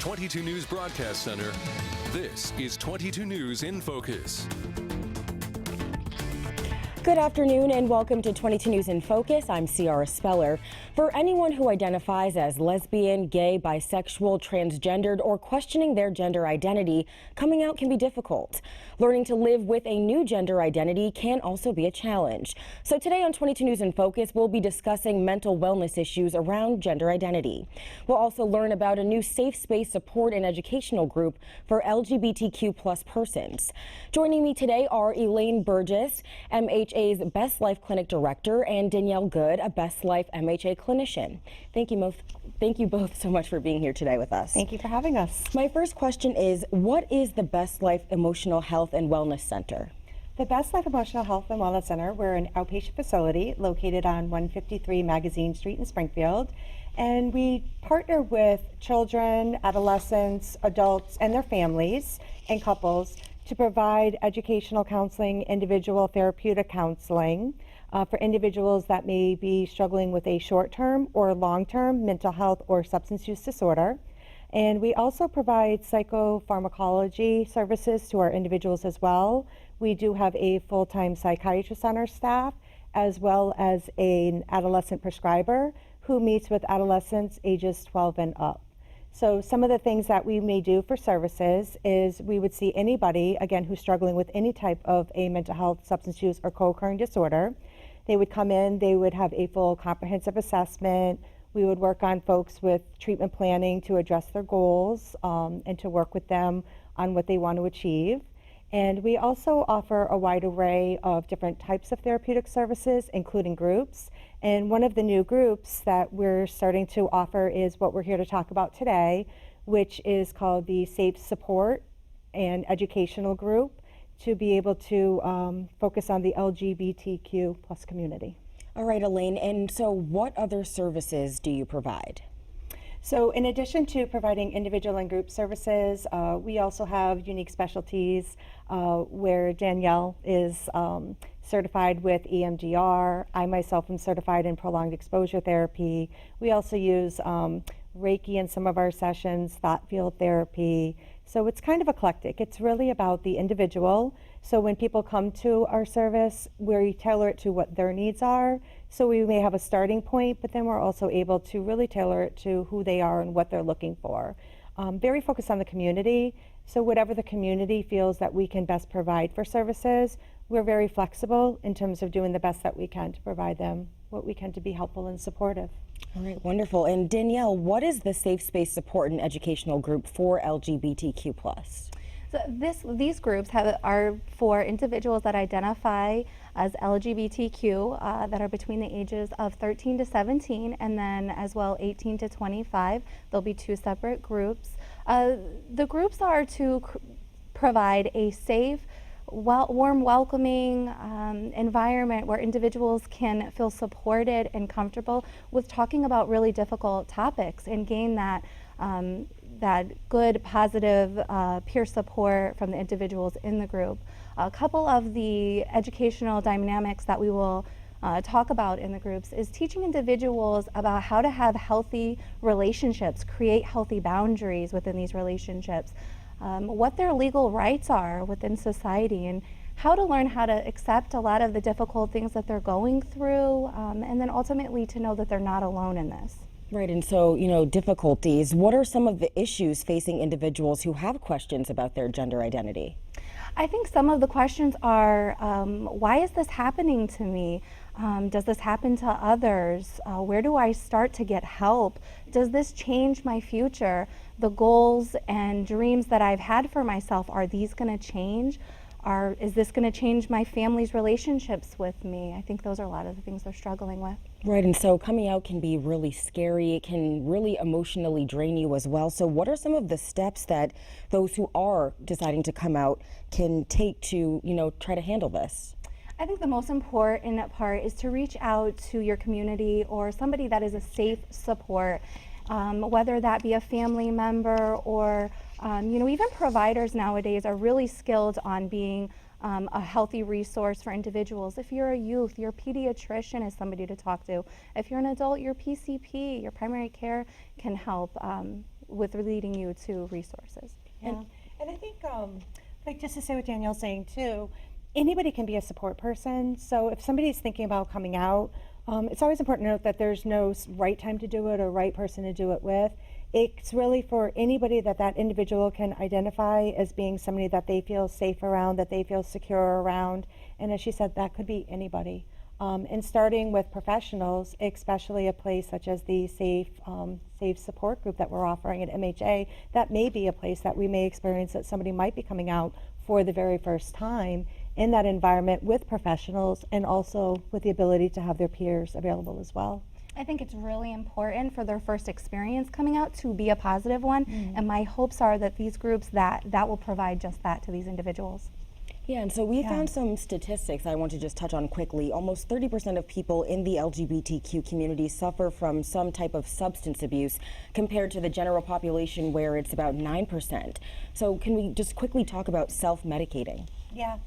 22 News Broadcast Center, this is 22 News in Focus. Good afternoon and welcome to 22 News in Focus. I'm Ciara Speller. For anyone who identifies as lesbian, gay, bisexual, transgendered, or questioning their gender identity, coming out can be difficult. Learning to live with a new gender identity can also be a challenge. So today on 22 News in Focus, we'll be discussing mental wellness issues around gender identity. We'll also learn about a new safe space support and educational group for LGBTQ plus persons. Joining me today are Elaine Burgess, MHA's Best Life Clinic Director, and Danielle Good, a Best Life MHA clinician. Thank you both so much for being here today with us. Thank you for having us. My first question is, what is the Best Life Emotional Health and Wellness Center? The Best Life Emotional Health and Wellness Center, we're an outpatient facility located on 153 Magazine Street in Springfield, and we partner with children, adolescents, adults, and their families and couples to provide educational counseling, individual therapeutic counseling for individuals that may be struggling with a short-term or long-term mental health or substance use disorder. And we also provide psychopharmacology services to our individuals as well. We do have a full-time psychiatrist on our staff, as well as an adolescent prescriber who meets with adolescents ages 12 and up. So some of the things that we may do for services is we would see anybody, again, who's struggling with any type of a mental health, substance use, or co-occurring disorder. They would come in, they would have a full comprehensive assessment. We would work on folks with treatment planning to address their goals and to work with them on what they want to achieve. And we also offer a wide array of different types of therapeutic services, including groups. And one of the new groups that we're starting to offer is what we're here to talk about today, which is called the Safe Support and Educational Group, to be able to focus on the LGBTQ plus community. All right, Elaine, and so what other services do you provide? So in addition to providing individual and group services, we also have unique specialties where Danielle is certified with EMDR. I myself am certified in prolonged exposure therapy. We also use Reiki in some of our sessions, thought field therapy. So it's kind of eclectic. It's really about the individual. So when people come to our service, we tailor it to what their needs are. So we may have a starting point, but then we're also able to really tailor it to who they are and what they're looking for. Very focused on the community. So whatever the community feels that we can best provide for services, we're very flexible in terms of doing the best that we can to provide them what we can to be helpful and supportive. All right, wonderful. And Danielle, what is the Safe Space Support and Educational Group for LGBTQ+. So these groups are for individuals that identify as LGBTQ that are between the ages of 13 to 17, and then as well 18 to 25. There'll be two separate groups. The groups are to provide a safe, warm, welcoming environment where individuals can feel supported and comfortable with talking about really difficult topics and gain that good, positive peer support from the individuals in the group. A couple of the educational dynamics that we will talk about in the groups is teaching individuals about how to have healthy relationships, create healthy boundaries within these relationships, what their legal rights are within society, and how to learn how to accept a lot of the difficult things that they're going through, and then ultimately to know that they're not alone in this. Right, and so, difficulties. What are some of the issues facing individuals who have questions about their gender identity? I think some of the questions are, why is this happening to me? Does this happen to others? Where do I start to get help? Does this change my future? The goals and dreams that I've had for myself, are these going to change? Is this going to change my family's relationships with me? I think those are a lot of the things they're struggling with. Right, and so coming out can be really scary. It can really emotionally drain you as well. So what are some of the steps that those who are deciding to come out can take to, try to handle this? I think the most important part is to reach out to your community or somebody that is a safe support, whether that be a family member or even providers nowadays are really skilled on being a healthy resource for individuals. If you're a youth, your pediatrician is somebody to talk to. If you're an adult, your PCP, your primary care can help. with leading you to resources. Yeah. And I think, like just to say what Danielle's saying too, anybody can be a support person. So if somebody's thinking about coming out, it's always important to note that there's no right time to do it or right person to do it with. It's really for anybody that individual can identify as being somebody that they feel safe around, that they feel secure around. And as she said, that could be anybody. And starting with professionals, especially a place such as the Safe Support Group that we're offering at MHA, that may be a place that we may experience that somebody might be coming out for the very first time in that environment with professionals, and also with the ability to have their peers available as well. I think it's really important for their first experience coming out to be a positive one, and my hopes are that these groups that will provide just that to these individuals. Yeah, and so we found some statistics I want to just touch on quickly. Almost 30% of people in the LGBTQ community suffer from some type of substance abuse, compared to the general population where it's about 9%. So can we just quickly talk about self-medicating? Yeah.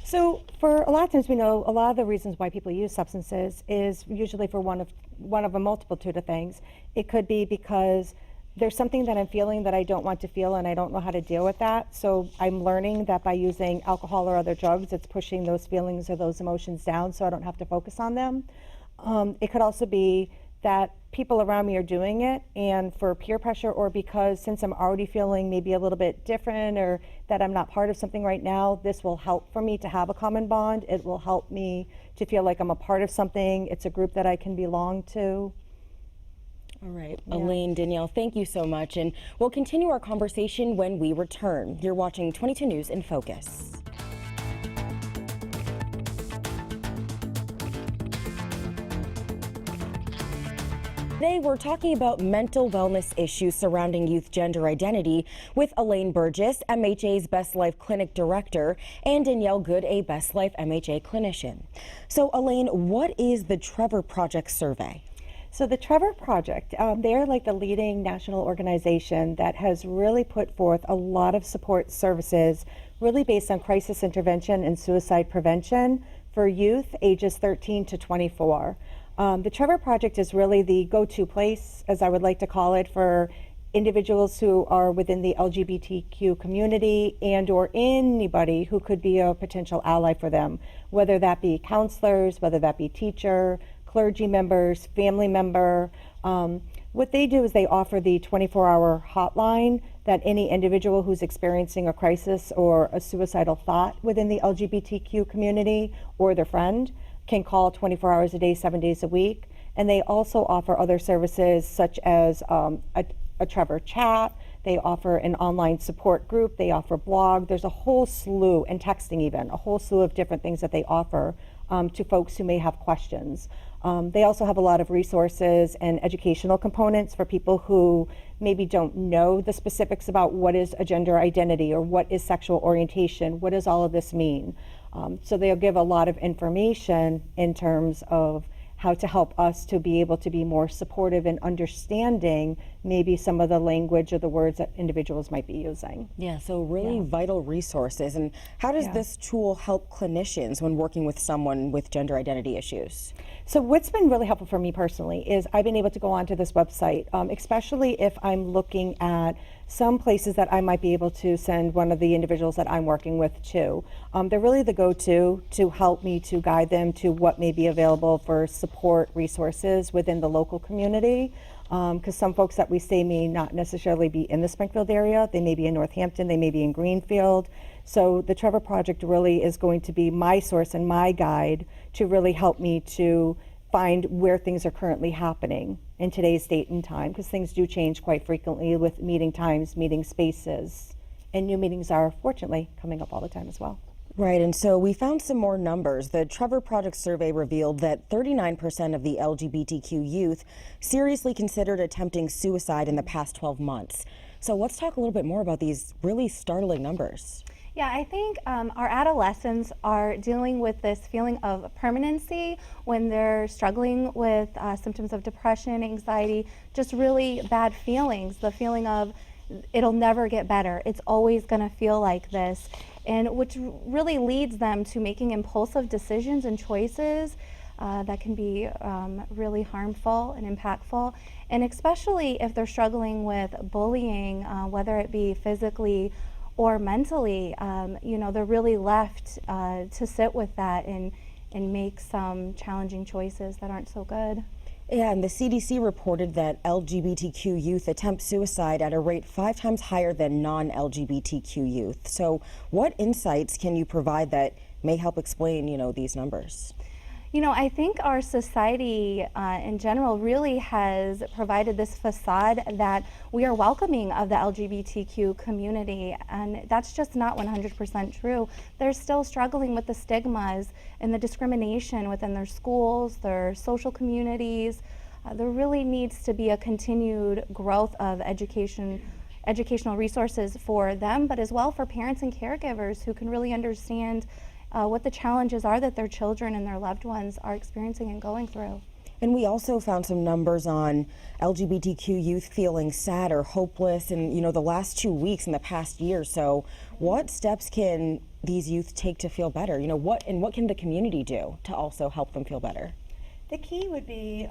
So for a lot of times, we know a lot of the reasons why people use substances is usually for one of a multitude of things. It could be because there's something that I'm feeling that I don't want to feel, and I don't know how to deal with that. So I'm learning that by using alcohol or other drugs, it's pushing those feelings or those emotions down so I don't have to focus on them. It could also be that people around me are doing it, and for peer pressure, or because since I'm already feeling maybe a little bit different, or that I'm not part of something right now, this will help for me to have a common bond. It will help me to feel like I'm a part of something. It's a group that I can belong to. All right, Elaine, Danielle, thank you so much, and we'll continue our conversation when we return. You're watching 22 News in Focus. Today, we're talking about mental wellness issues surrounding youth gender identity with Elaine Burgess, MHA's Best Life Clinic Director, and Danielle Good, a Best Life MHA clinician. So, Elaine, what is the Trevor Project survey? So the Trevor Project, they're like the leading national organization that has really put forth a lot of support services, really based on crisis intervention and suicide prevention for youth ages 13 to 24. The Trevor Project is really the go-to place, as I would like to call it, for individuals who are within the LGBTQ community and or anybody who could be a potential ally for them, whether that be counselors, whether that be teacher, clergy members, family member. What they do is they offer the 24-hour hotline that any individual who's experiencing a crisis or a suicidal thought within the LGBTQ community or their friend can call 24 hours a day, 7 days a week. And they also offer other services such as a Trevor chat. They offer an online support group. They offer blog. There's a whole slew, and texting even, a whole slew of different things that they offer to folks who may have questions. They also have a lot of resources and educational components for people who maybe don't know the specifics about what is a gender identity or what is sexual orientation, what does all of this mean. So they'll give a lot of information in terms of how to help us to be able to be more supportive and understanding maybe some of the language or the words that individuals might be using. Yeah, so really vital resources. And how does this tool help clinicians when working with someone with gender identity issues? So what's been really helpful for me personally is I've been able to go onto this website, especially if I'm looking at some places that I might be able to send one of the individuals that I'm working with to. They're really the go-to to help me to guide them to what may be available for support resources within the local community. Because some folks that we say may not necessarily be in the Springfield area, they may be in Northampton, they may be in Greenfield. So the Trevor Project really is going to be my source and my guide to really help me to find where things are currently happening in today's date and time, because things do change quite frequently with meeting times, meeting spaces, and new meetings are fortunately coming up all the time as well. Right, and so we found some more numbers. The Trevor Project survey revealed that 39% of the LGBTQ youth seriously considered attempting suicide in the past 12 months. So let's talk a little bit more about these really startling numbers. Yeah, I think our adolescents are dealing with this feeling of permanency when they're struggling with symptoms of depression, anxiety, just really bad feelings, the feeling of it'll never get better, it's always going to feel like this, and which really leads them to making impulsive decisions and choices that can be really harmful and impactful. And especially if they're struggling with bullying, whether it be physically or mentally, they're really left to sit with that and make some challenging choices that aren't so good. Yeah, and the CDC reported that LGBTQ youth attempt suicide at a rate 5 times higher than non-LGBTQ youth. So what insights can you provide that may help explain, these numbers? I think our society in general really has provided this facade that we are welcoming of the LGBTQ community, and that's just not 100% true. They're still struggling with the stigmas and the discrimination within their schools, their social communities. There really needs to be a continued growth of educational resources for them, but as well for parents and caregivers who can really understand what the challenges are that their children and their loved ones are experiencing and going through. And we also found some numbers on LGBTQ youth feeling sad or hopeless in, the last 2 weeks in the past year. So what steps can these youth take to feel better? What can the community do to also help them feel better? The key would be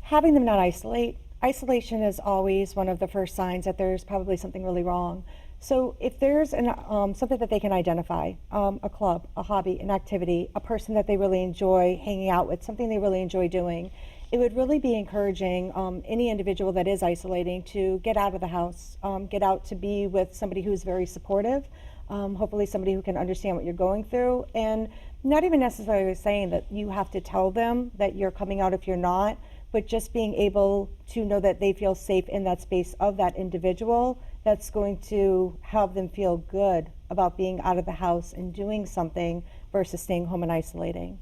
having them not isolate. Isolation is always one of the first signs that there's probably something really wrong. So if there's something that they can identify, a club, a hobby, an activity, a person that they really enjoy hanging out with, something they really enjoy doing, it would really be encouraging any individual that is isolating to get out of the house, get out to be with somebody who's very supportive, hopefully somebody who can understand what you're going through, and not even necessarily saying that you have to tell them that you're coming out if you're not, but just being able to know that they feel safe in that space of that individual. That's going to help them feel good about being out of the house and doing something versus staying home and isolating.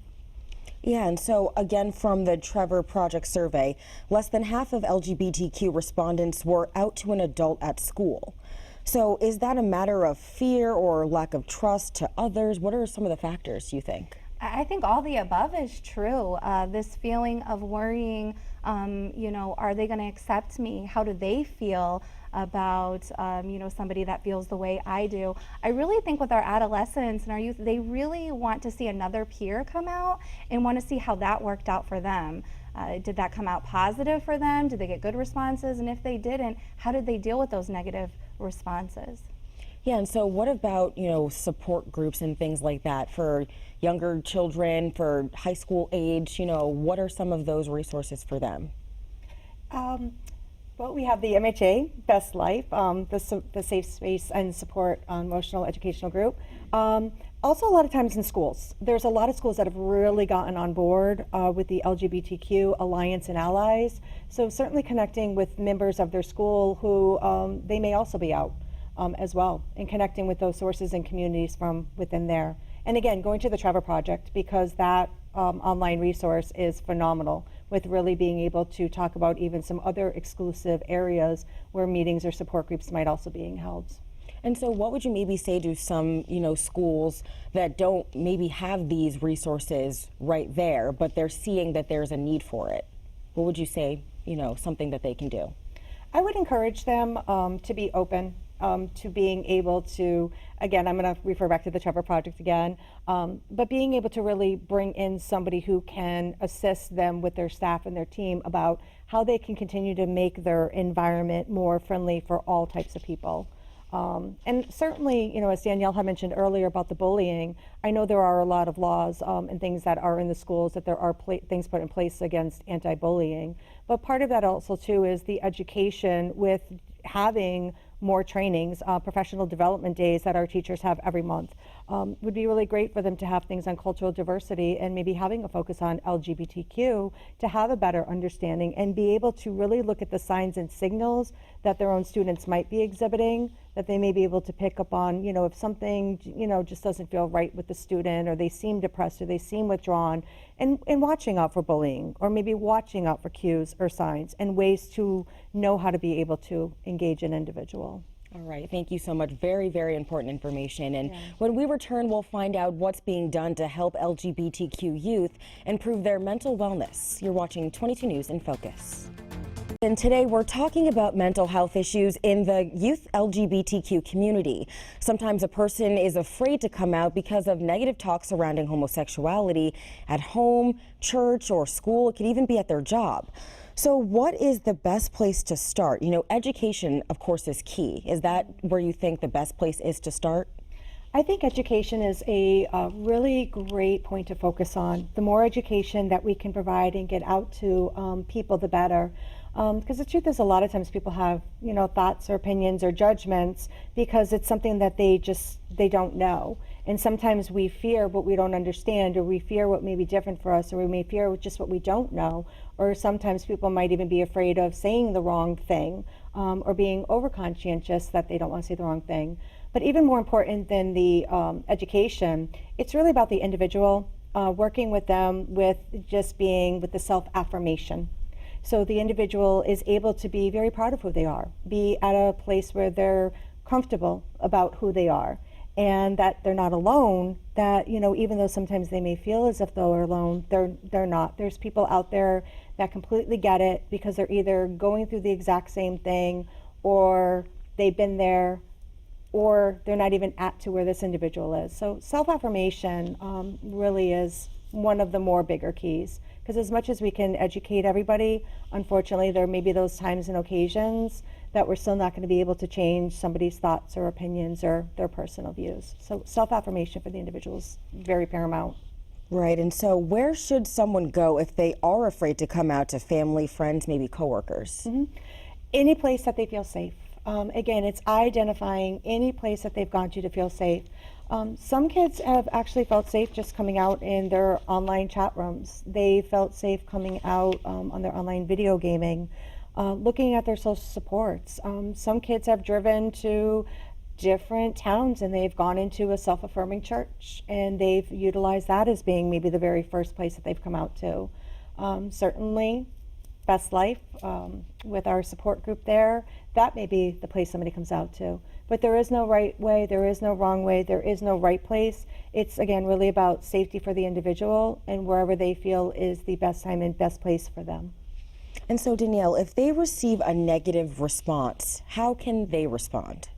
Yeah, and so again, from the Trevor Project survey, less than half of LGBTQ respondents were out to an adult at school. So is that a matter of fear or lack of trust to others? What are some of the factors, you think? I think all the above is true. This feeling of worrying, are they going to accept me? How do they feel about, somebody that feels the way I do? I really think with our adolescents and our youth, they really want to see another peer come out and want to see how that worked out for them. Did that come out positive for them? Did they get good responses? And if they didn't, how did they deal with those negative responses? Yeah, and so what about, support groups and things like that for younger children, for high school age? What are some of those resources for them? Well, we have the MHA, Best Life, the Safe Space and Support Emotional Educational Group. Also, a lot of times in schools, there's a lot of schools that have really gotten on board with the LGBTQ Alliance and Allies. So certainly connecting with members of their school who they may also be out as well, and connecting with those sources and communities from within there. And again, going to the Trevor Project, because that online resource is phenomenal, with really being able to talk about even some other exclusive areas where meetings or support groups might also being held. And so what would you maybe say to some, schools that don't maybe have these resources right there, but they're seeing that there's a need for it? What would you say, something that they can do? I would encourage them to be open to being able to, again, I'm going to refer back to the Trevor Project again, but being able to really bring in somebody who can assist them with their staff and their team about how they can continue to make their environment more friendly for all types of people. And certainly, as Danielle had mentioned earlier about the bullying, I know there are a lot of laws and things that are in the schools, that there are things put in place against anti-bullying. But part of that also too is the education with having more trainings, professional development days that our teachers have every month. Would be really great for them to have things on cultural diversity and maybe having a focus on LGBTQ to have a better understanding and be able to really look at the signs and signals that their own students might be exhibiting, that they may be able to pick up on, if something, just doesn't feel right with the student, or they seem depressed, or they seem withdrawn, and watching out for bullying, or maybe watching out for cues or signs and ways to know how to be able to engage an individual. All right, thank you so much. Very, very important information. And when we return, we'll find out what's being done to help LGBTQ youth improve their mental wellness. You're watching 22 News in Focus. And today we're talking about mental health issues in the youth LGBTQ community. Sometimes a person is afraid to come out because of negative talk surrounding homosexuality at home, church, or school. It could even be at their job. So what is the best place to start? You know, education, of course, is key. Is that where you think the best place is to start? I think education is a really great point to focus on. The more education that we can provide and get out to people, the better. Because the truth is, a lot of times people have, you know, thoughts or opinions or judgments because it's something that they don't know. And sometimes we fear what we don't understand, or we fear what may be different for us, or we may fear just what we don't know. Or sometimes people might even be afraid of saying the wrong thing, or being overconscientious that they don't want to say the wrong thing. But even more important than the education, it's really about the individual, working with them with just being with the self-affirmation. So the individual is able to be very proud of who they are, be at a place where they're comfortable about who they are, and that they're not alone, that, you know, even though sometimes they may feel as if they're alone, they're not. There's people out there that completely get it because they're either going through the exact same thing, or they've been there, or they're not even at to where this individual is. So self-affirmation really is one of the more bigger keys. Because as much as we can educate everybody, unfortunately, there may be those times and occasions that we're still not going to be able to change somebody's thoughts or opinions or their personal views. So self-affirmation for the individual is very paramount. Right, and so where should someone go if they are afraid to come out to family, friends, maybe coworkers? Any place that they feel safe. Again, it's identifying any place that they've gone to feel safe. Some kids have actually felt safe just coming out in their online chat rooms. They felt safe coming out on their online video gaming, looking at their social supports. Some kids have driven to different towns and they've gone into a self-affirming church, and they've utilized that as being maybe the very first place that they've come out to. Certainly, Best Life, with our support group there, that may be the place somebody comes out to. But there is no right way, there is no wrong way, there is no right place. It's, again, really about safety for the individual and wherever they feel is the best time and best place for them. And so, Danielle, if they receive a negative response, how can they respond?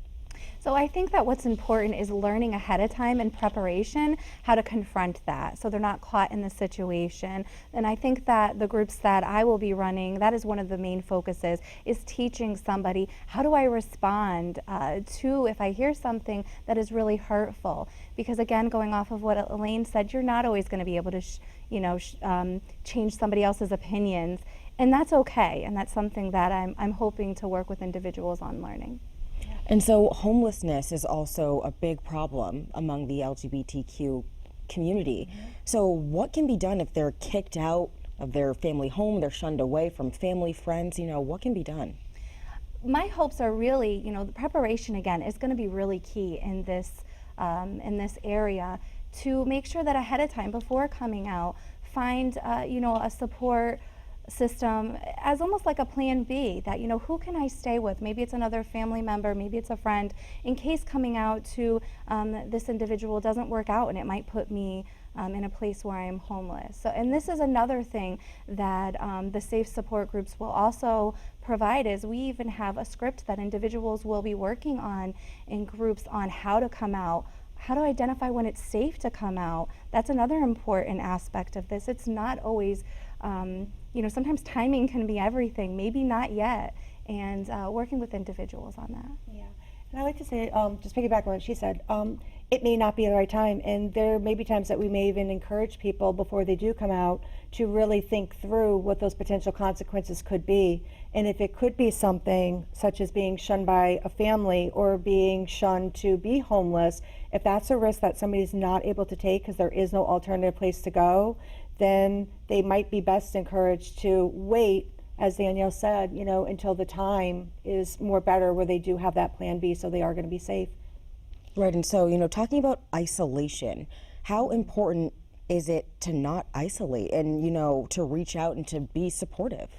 So I think that what's important is learning ahead of time in preparation how to confront that so they're not caught in the situation. And I think that the groups that I will be running, that is one of the main focuses, is teaching somebody how do I respond to if I hear something that is really hurtful. Because again, going off of what Elaine said, you're not always going to be able to change somebody else's opinions. And that's okay. And that's something that I'm hoping to work with individuals on learning. And so homelessness is also a big problem among the LGBTQ community. So what can be done if they're kicked out of their family home, they're shunned away from family, friends, what can be done? My hopes are really, the preparation again is going to be really key in this area to make sure that ahead of time before coming out, find a support system as almost like a plan B, that who can I stay with? Maybe it's another family member, maybe it's a friend, in case coming out to this individual doesn't work out and it might put me in a place where I am homeless. So, and this is another thing that the safe support groups will also provide, is we even have a script that individuals will be working on in groups on how to come out, how to identify when it's safe to come out. That's another important aspect of this. It's not always sometimes timing can be everything, maybe not yet, and working with individuals on that. Yeah, and I like to say, just piggyback on what she said, it may not be the right time, and there may be times that we may even encourage people before they do come out to really think through what those potential consequences could be. And if it could be something such as being shunned by a family or being shunned to be homeless, if that's a risk that somebody's not able to take because there is no alternative place to go, then they might be best encouraged to wait, as Danielle said, until the time is more better where they do have that plan B, so they are going to be safe. Right, and so, talking about isolation, how important is it to not isolate and, to reach out and to be supportive?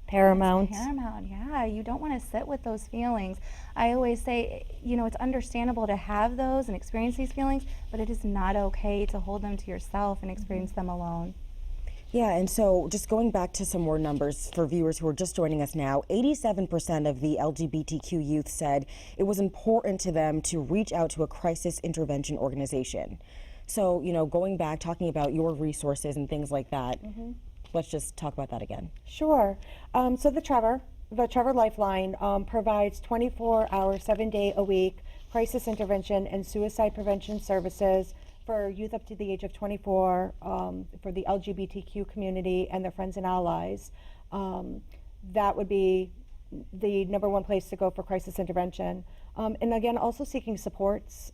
Paramount. It's paramount, yeah. You don't want to sit with those feelings. I always say, it's understandable to have those and experience these feelings, but it is not okay to hold them to yourself and experience them alone. Yeah, and so just going back to some more numbers for viewers who are just joining us now, 87% of the LGBTQ youth said it was important to them to reach out to a crisis intervention organization. So, you know, going back, talking about your resources and things like that, let's just talk about that again. Sure. So the Trevor Lifeline provides 24-hour, 7-day-a-week crisis intervention and suicide prevention services for youth up to the age of 24, for the LGBTQ community and their friends and allies. That would be the #1 place to go for crisis intervention. And again, also seeking supports.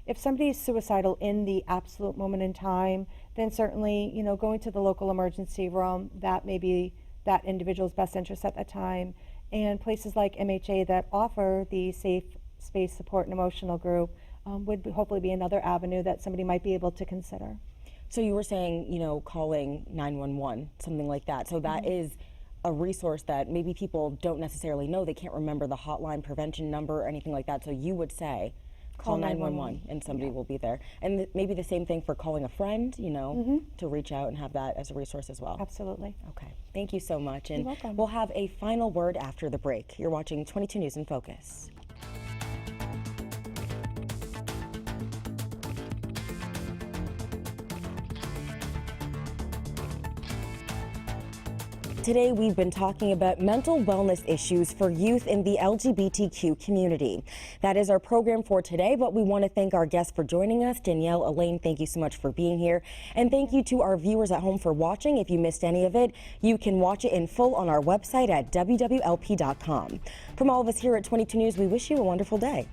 If somebody is suicidal in the absolute moment in time, then certainly, you know, going to the local emergency room, that may be that individual's best interest at that time. And places like MHA that offer the safe space support and emotional group would hopefully be another avenue that somebody might be able to consider. So you were saying, you know, calling 911, something like that. So that is a resource that maybe people don't necessarily know. They can't remember the hotline prevention number or anything like that. So you would say, call 911 and somebody will be there. And maybe the same thing for calling a friend, you know, to reach out and have that as a resource as well. Absolutely. Okay, thank you so much. And You're welcome. we'll have a final word after the break. You're watching 22 News in Focus. Today, we've been talking about mental wellness issues for youth in the LGBTQ community. That is our program for today, but we want to thank our guests for joining us. Danielle, Elaine, thank you so much for being here. And thank you to our viewers at home for watching. If you missed any of it, you can watch it in full on our website at WWLP.com. From all of us here at 22 News, we wish you a wonderful day.